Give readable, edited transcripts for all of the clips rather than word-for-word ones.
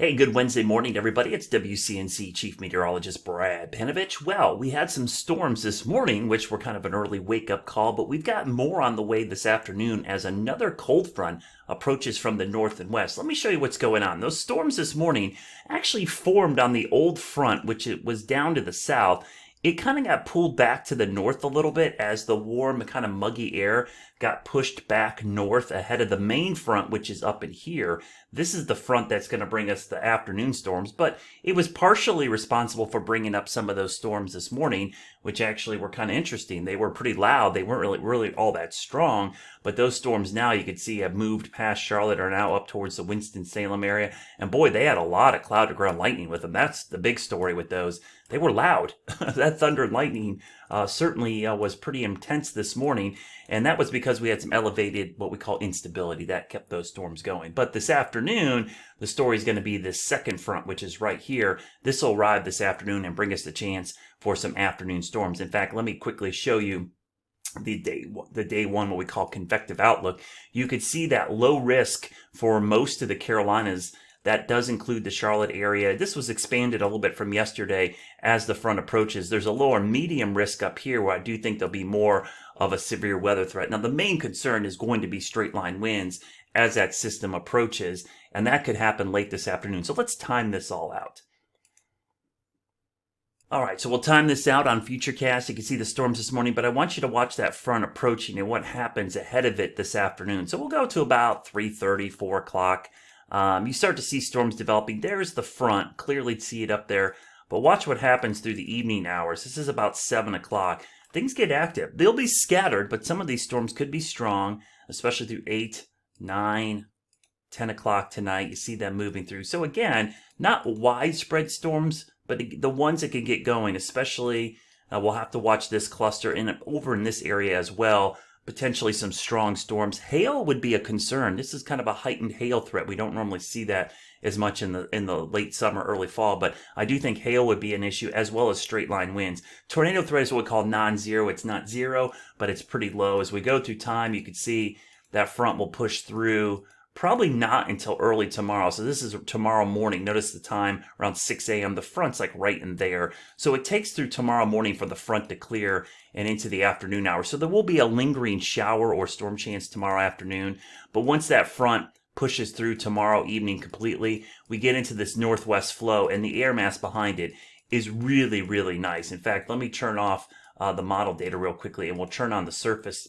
Hey, good Wednesday morning, everybody. It's WCNC Chief Meteorologist Brad Panovich. Well, we had some storms this morning, which were kind of an early wake-up call, but we've got more on the way this afternoon as another cold front approaches from the north and west. Let me show you what's going on. Those storms this morning actually formed on the old front, which it was down to the south. It kind of got pulled back to the north a little bit as the warm, kind of muggy air got pushed back north ahead of the main front, which is up in here. This is the front that's going to bring us the afternoon storms, but it was partially responsible for bringing up some of those storms this morning, which actually were kind of interesting. They were pretty loud. They weren't really all that strong, but those storms now you can see have moved past Charlotte, are now up towards the Winston-Salem area. And boy, they had a lot of cloud to ground lightning with them. That's the big story with those. They were loud. That thunder and lightning certainly was pretty intense this morning, and that was because we had some elevated, what we call instability, that kept those storms going. But this afternoon, the story is going to be this second front, which is right here. This will arrive this afternoon and bring us the chance for some afternoon storms. In fact, let me quickly show you the day one, what we call convective outlook. You could see that low risk for most of the Carolinas. That does include the Charlotte area. This was expanded a little bit from yesterday as the front approaches. There's a lower medium risk up here where I do think there'll be more of a severe weather threat. Now, the main concern is going to be straight line winds as that system approaches, and that could happen late this afternoon. So let's time this all out. All right, so we'll time this out on Futurecast. You can see the storms this morning, but I want you to watch that front approaching and what happens ahead of it this afternoon. So we'll go to about 3:30, 4 o'clock. You start to see storms developing. There's the front. Clearly see it up there. But watch what happens through the evening hours. This is about 7 o'clock. Things get active. They'll be scattered, but some of these storms could be strong, especially through 8, 9, 10 o'clock tonight. You see them moving through. So again, not widespread storms, but the ones that can get going, especially we'll have to watch this cluster over in this area as well. Potentially some strong storms. Hail would be a concern. This is kind of a heightened hail threat. We don't normally see that as much in the late summer, early fall, but I do think hail would be an issue as well as straight line winds. Tornado threat is what we call non-zero. It's not zero, but it's pretty low. As we go through time, you can see that front will push through. Probably not until early tomorrow. So this is tomorrow morning. Notice the time around 6 a.m. The front's like right in there. So it takes through tomorrow morning for the front to clear and into the afternoon hours. So there will be a lingering shower or storm chance tomorrow afternoon. But once that front pushes through tomorrow evening completely, we get into this northwest flow, and the air mass behind it is really, really nice. In fact, let me turn off the model data real quickly, and we'll turn on the surface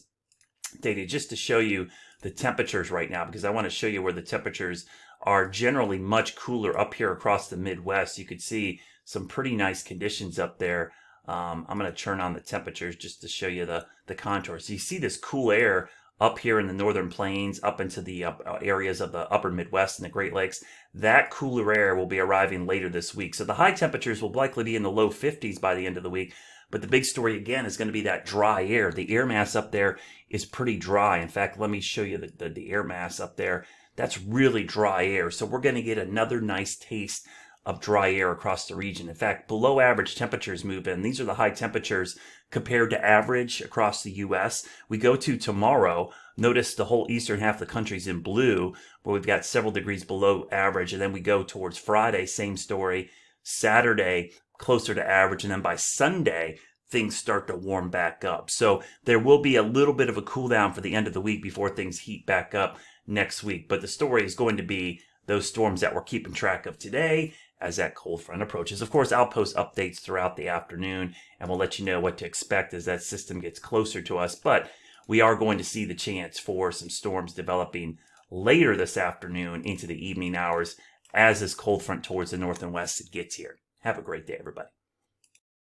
data just to show you the temperatures right now, because I want to show you where the temperatures are generally much cooler up here across the Midwest. You could see some pretty nice conditions up there. I'm going to turn on the temperatures just to show you the contours. So you see this cool air up here in the northern plains, up into the areas of the upper Midwest and the Great Lakes. That cooler air will be arriving later this week. So the high temperatures will likely be in the low 50s by the end of the week. But the big story, again, is going to be that dry air. The air mass up there is pretty dry. In fact, let me show you the air mass up there. That's really dry air. So we're going to get another nice taste of dry air across the region. In fact, below average temperatures move in. These are the high temperatures compared to average across the U.S. We go to tomorrow. Notice the whole eastern half of the country is in blue, where we've got several degrees below average. And then we go towards Friday, same story. Saturday, closer to average, and then by Sunday things start to warm back up. So there will be a little bit of a cool down for the end of the week before things heat back up next week. But the story is going to be those storms that we're keeping track of today as that cold front approaches. Of course, I'll post updates throughout the afternoon, and we'll let you know what to expect as that system gets closer to us. But we are going to see the chance for some storms developing later this afternoon into the evening hours as this cold front towards the north and west gets here. Have a great day, everybody.